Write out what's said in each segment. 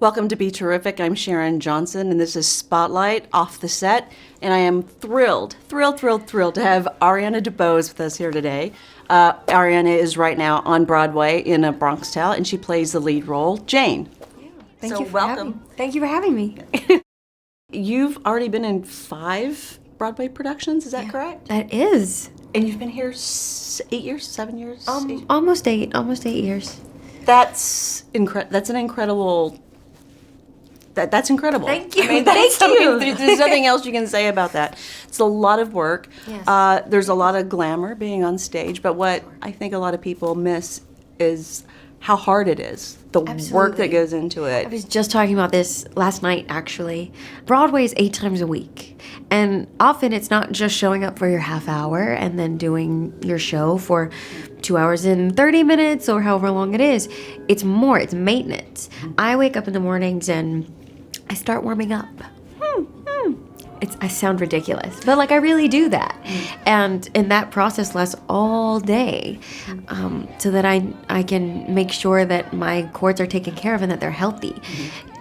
Welcome to BeTerrific. I'm Sharon Johnson, and this is Spotlight Off the Set. And I am thrilled to have Ariana DeBose with us here today. Ariana is right now on Broadway in A Bronx Tale, and she plays the lead role, Jane. Yeah. Thank you for having me. You've already been in 5 Broadway productions, is that correct? That is. And you've been here 8 years, 7 years? Almost 8 years. That's an incredible. That's incredible. Thank you. I mean, Thank you. There's nothing else you can say about that. It's a lot of work. Yes. There's a lot of glamour being on stage, but what I think a lot of people miss is how hard it is, the work that goes into it. I was just talking about this last night, actually. Broadway is 8 times a week. And often it's not just showing up for your half hour and then doing your show for 2 hours and 30 minutes or however long it is. It's more, it's maintenance. I wake up in the mornings and I start warming up. I sound ridiculous, but I really do that. And that process lasts all day, so that I can make sure that my cords are taken care of and that they're healthy.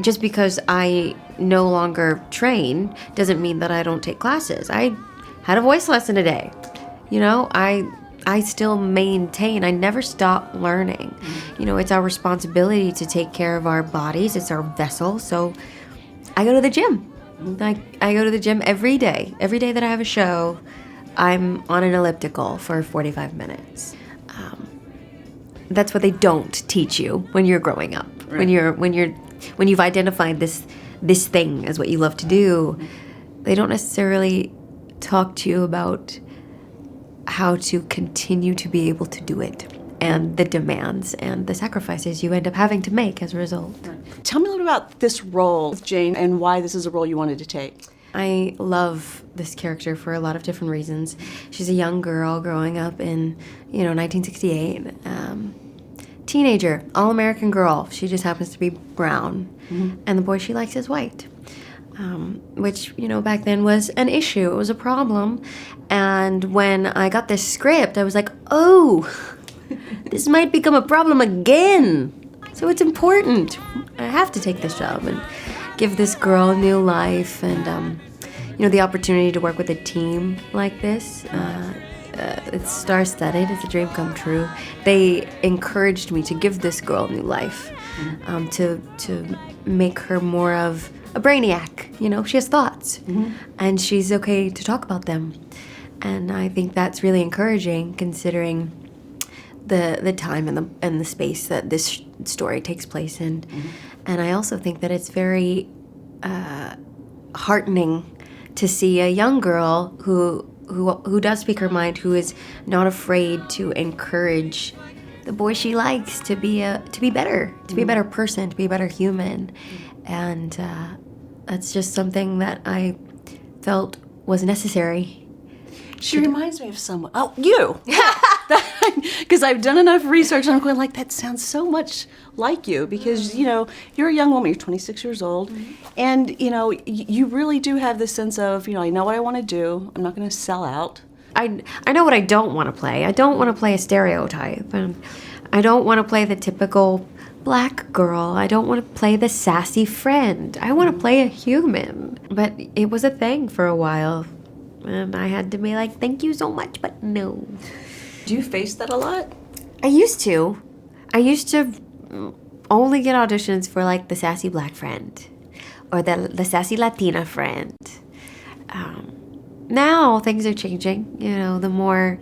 Just because I no longer train doesn't mean that I don't take classes. I had a voice lesson a day. I still maintain. I never stop learning. It's our responsibility to take care of our bodies. It's our vessel. So I go to the gym. I go to the gym every day. Every day that I have a show, I'm on an elliptical for 45 minutes. That's what they don't teach you when you're growing up. Right. When you've identified this thing as what you love to do, they don't necessarily talk to you about how to continue to be able to do it, and the demands and the sacrifices you end up having to make as a result. Tell me a little about this role with Jane and why this is a role you wanted to take. I love this character for a lot of different reasons. She's a young girl growing up in, 1968. Teenager, all-American girl. She just happens to be brown. And the boy she likes is white. Which, back then was an issue. It was a problem. And when I got this script, I was like, oh, this might become a problem again. So it's important. I have to take this job and give this girl a new life, and the opportunity to work with a team like this. It's star-studded. It's a dream come true. They encouraged me to give this girl new life, to make her more of a brainiac. She has thoughts, and she's okay to talk about them. And I think that's really encouraging, considering the time and the space that this story takes place in. And I also think that it's very heartening to see a young girl who does speak her mind, who is not afraid to encourage the boy she likes to be better, to be a better person, to be a better human. And that's just something that I felt was necessary. She reminds me of someone. Oh, you! Because I've done enough research, and I'm going that sounds so much like you. Because you're a young woman. You're 26 years old, and you really do have this sense of I know what I want to do. I'm not going to sell out. I know what I don't want to play. I don't want to play a stereotype, and I don't want to play the typical black girl. I don't want to play the sassy friend. I want to play a human. But it was a thing for a while. And I had to be thank you so much, but no. Do you face that a lot? I used to only get auditions for the sassy black friend or the sassy Latina friend. Now things are changing. The more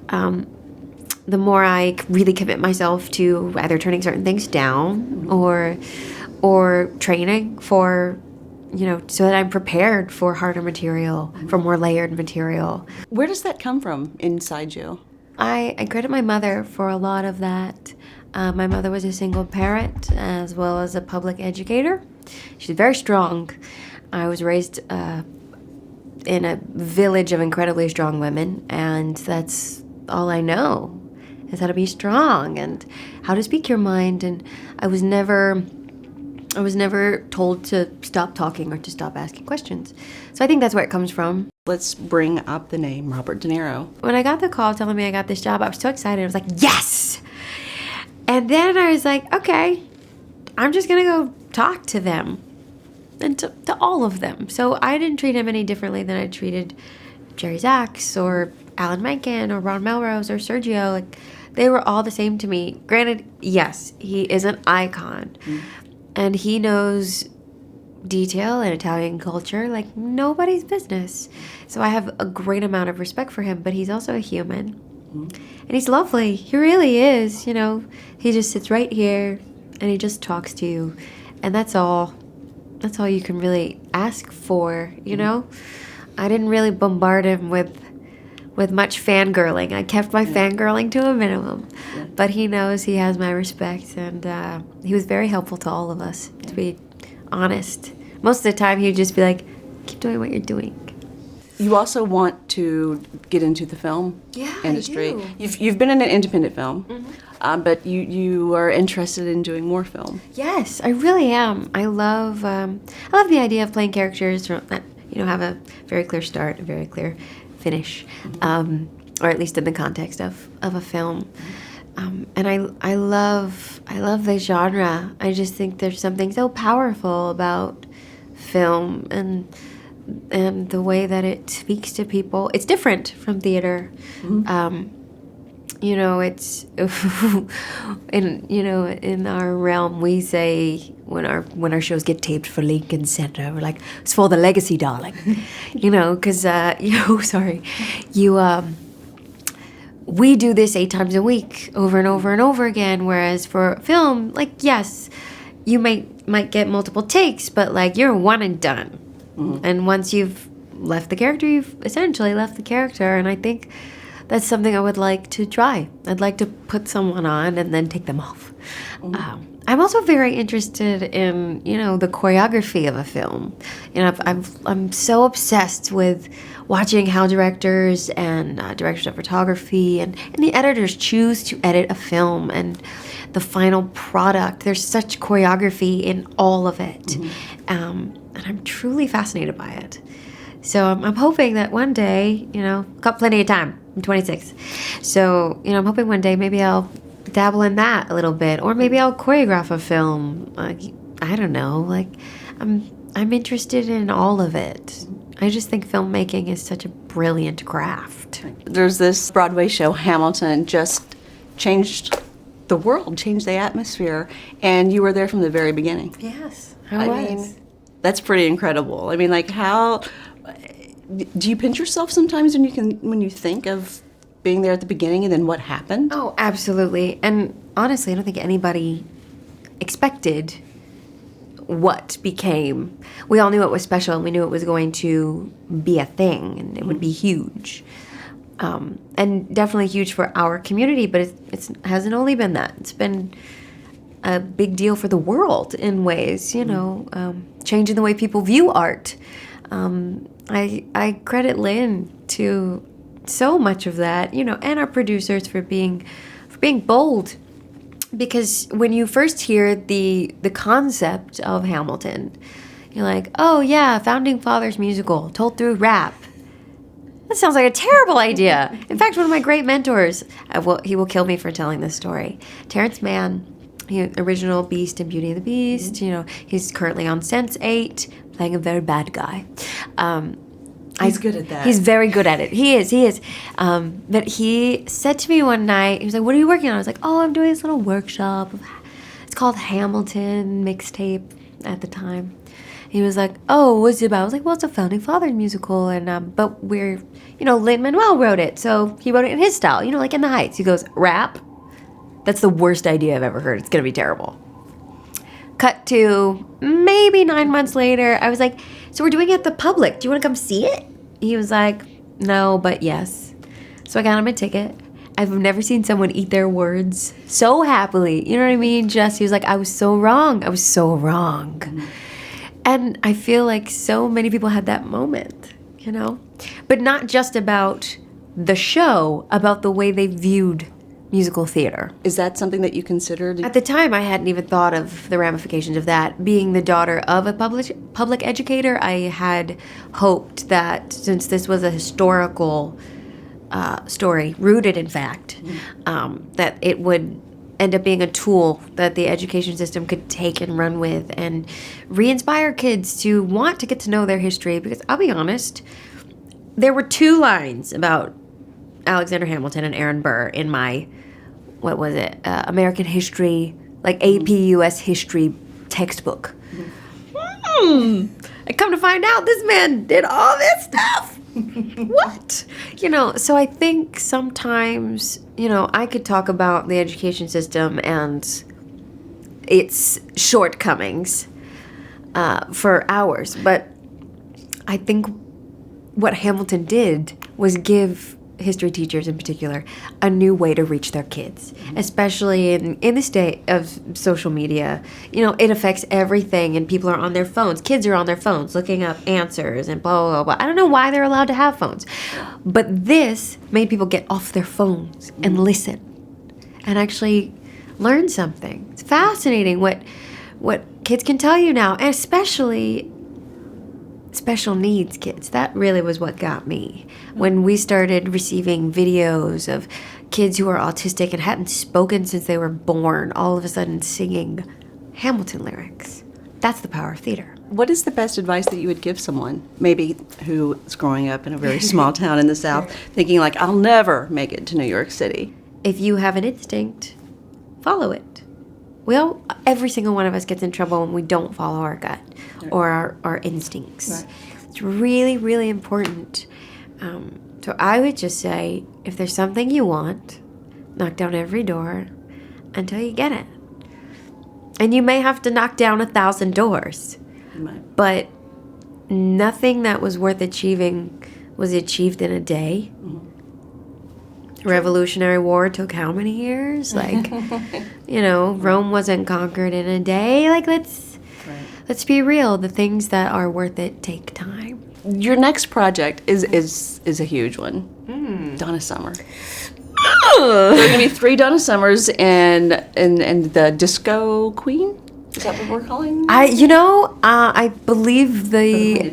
I really commit myself to either turning certain things down or training for so that I'm prepared for harder material, for more layered material. Where does that come from inside you? I credit my mother for a lot of that. My mother was a single parent as well as a public educator. She's very strong. I was raised in a village of incredibly strong women, and that's all I know, is how to be strong and how to speak your mind. And I was never told to stop talking or to stop asking questions. So I think that's where it comes from. Let's bring up the name Robert De Niro. When I got the call telling me I got this job, I was so excited. I was like, yes! And then I was like, okay, I'm just going to go talk to them and to all of them. So I didn't treat him any differently than I treated Jerry Zaks or Alan Menken or Ron Melrose or Sergio. Like, they were all the same to me. Granted, yes, he is an icon. And he knows detail in Italian culture like nobody's business. So I have a great amount of respect for him, but he's also a human. And he's lovely. He really is. You know, he just sits right here and he just talks to you. And that's all you can really ask for, you know? I didn't really bombard him with much fangirling. I kept my fangirling to a minimum. But he knows he has my respect, and he was very helpful to all of us, to be honest. Most of the time, he would just be like, keep doing what you're doing. You also want to get into the film industry. I do. You've been in an independent film, but you are interested in doing more film. Yes, I really am. I love the idea of playing characters that have a very clear start, a very clear finish, or at least in the context of a film. And I love the genre. I just think there's something so powerful about film and the way that it speaks to people. It's different from theater. It's in our realm, we say when our shows get taped for Lincoln Center, we're like, it's for the legacy, darling. Because we do this 8 times a week over and over and over again, whereas for film, like, yes, you might get multiple takes, but like, you're one and done. And once you've left the character, you've essentially left the character. And I think that's something I would like to try. I'd like to put someone on and then take them off. I'm also very interested in, the choreography of a film. I'm so obsessed with watching how directors and directors of photography and the editors choose to edit a film and the final product. There's such choreography in all of it. And I'm truly fascinated by it. So I'm hoping that one day, got plenty of time. I'm 26. So, I'm hoping one day maybe I'll dabble in that a little bit. Or maybe I'll choreograph a film. I don't know. Like, I'm interested in all of it. I just think filmmaking is such a brilliant craft. There's this Broadway show, Hamilton, just changed the world, changed the atmosphere. And you were there from the very beginning. Yes, I mean, that's pretty incredible. I mean, like, how... Do you pinch yourself sometimes when you think of being there at the beginning and then what happened? Oh, absolutely. And honestly, I don't think anybody expected what became. We all knew it was special and we knew it was going to be a thing and it would be huge. And definitely huge for our community, but it hasn't only been that. It's been a big deal for the world in ways, changing the way people view art. I credit Lynn to so much of that, and our producers for being bold. Because when you first hear the concept of Hamilton, you're like, oh yeah, Founding Fathers musical told through rap. That sounds like a terrible idea. In fact, one of my great mentors, he will kill me for telling this story, Terrence Mann, original Beast and Beauty and the Beast. He's currently on Sense8, playing a very bad guy. He's good at that. He's very good at it. He is. But he said to me one night, he was like, what are you working on? I was like, oh, I'm doing this little workshop. It's called Hamilton Mixtape at the time. He was like, oh, what's it about? I was like, well, it's a Founding Fathers musical. And but we're, Lin-Manuel wrote it. So he wrote it in his style, like in the Heights. He goes, rap? That's the worst idea I've ever heard. It's going to be terrible. Cut to maybe 9 months later, I was like, so we're doing it at the Public. Do you want to come see it? He was like, no, but yes. So I got him a ticket. I've never seen someone eat their words so happily. You know what I mean? He was like, I was so wrong. I was so wrong. And I feel like so many people had that moment, But not just about the show, about the way they viewed musical theater. Is that something that you considered? At the time, I hadn't even thought of the ramifications of that. Being the daughter of a public educator, I had hoped that since this was a historical story, rooted in fact, that it would end up being a tool that the education system could take and run with and re-inspire kids to want to get to know their history. Because I'll be honest, there were 2 lines about Alexander Hamilton and Aaron Burr in my, what was it, American history, like AP US history textbook. I come to find out this man did all this stuff. What? So I think sometimes, I could talk about the education system and its shortcomings for hours, but I think what Hamilton did was give history teachers in particular a new way to reach their kids, especially in this day of social media. It affects everything, and people are on their phones. Kids are on their phones looking up answers and blah, blah, blah. I don't know why they're allowed to have phones, but this made people get off their phones and listen and actually learn something. It's fascinating what kids can tell you now, and especially special needs kids. That really was what got me. When we started receiving videos of kids who are autistic and hadn't spoken since they were born, all of a sudden singing Hamilton lyrics. That's the power of theater. What is the best advice that you would give someone, maybe who is growing up in a very small town in the South, thinking like, I'll never make it to New York City? If you have an instinct, follow it. Every single one of us gets in trouble when we don't follow our gut or our instincts. Right. It's really, really important. So I would just say, if there's something you want, knock down every door until you get it. And you may have to knock down 1,000 doors. Right. But nothing that was worth achieving was achieved in a day. Mm-hmm. Revolutionary War took how many years? Rome wasn't conquered in a day. Let's be real. The things that are worth it take time. Your next project is a huge one. Donna Summer. There are going to be 3 Donna Summers and the Disco Queen. Is that what we're calling? I believe the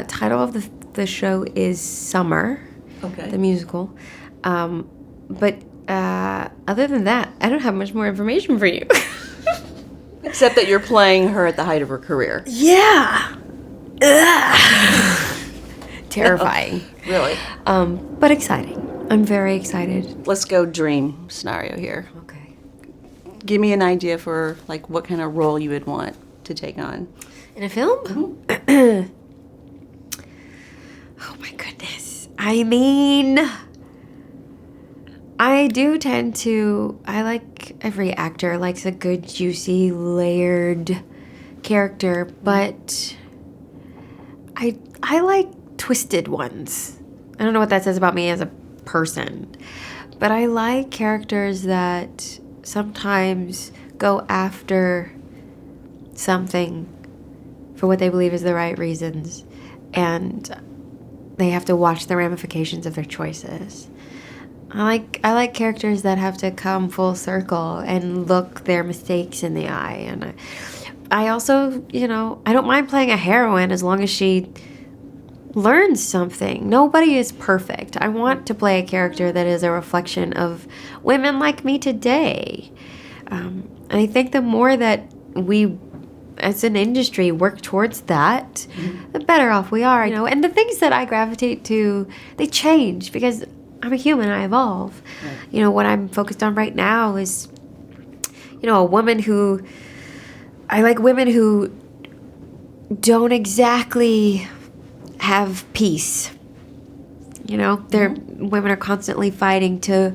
title of the show is Summer. Okay. The musical. But other than that, I don't have much more information for you. Except that you're playing her at the height of her career. Yeah. Terrifying. Really? But exciting. I'm very excited. Let's go dream scenario here. Okay. Give me an idea for what kind of role you would want to take on. In a film? Mm-hmm. Oh my goodness. I mean, I do tend to, I like every actor likes a good, juicy, layered character, but I like twisted ones. I don't know what that says about me as a person, but I like characters that sometimes go after something for what they believe is the right reasons, and they have to watch the ramifications of their choices. I like characters that have to come full circle and look their mistakes in the eye. And I also, I don't mind playing a heroine as long as she learns something. Nobody is perfect. I want to play a character that is a reflection of women like me today. And I think the more that we as an industry work towards that, the better off we are, and the things that I gravitate to, they change because I'm a human, I evolve. Right. What I'm focused on right now is, a woman who, I like women who don't exactly have peace. Women are constantly fighting to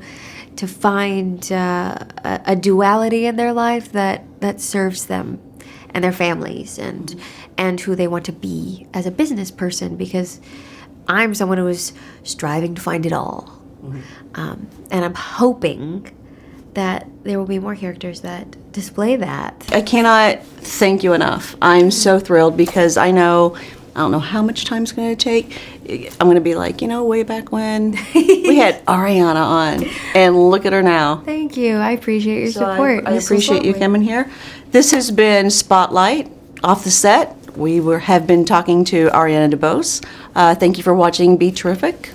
find a duality in their life that serves them and their families and who they want to be as a business person, because I'm someone who is striving to find it all. Mm-hmm. And I'm hoping that there will be more characters that display that. I cannot thank you enough. I'm so thrilled because I don't know how much time it's going to take. I'm going to be like, way back when we had Ariana on, and look at her now. Thank you. I appreciate your support. I appreciate you coming here. This has been Spotlight off the set. We have been talking to Ariana DeBose. Thank you for watching BeTerrific.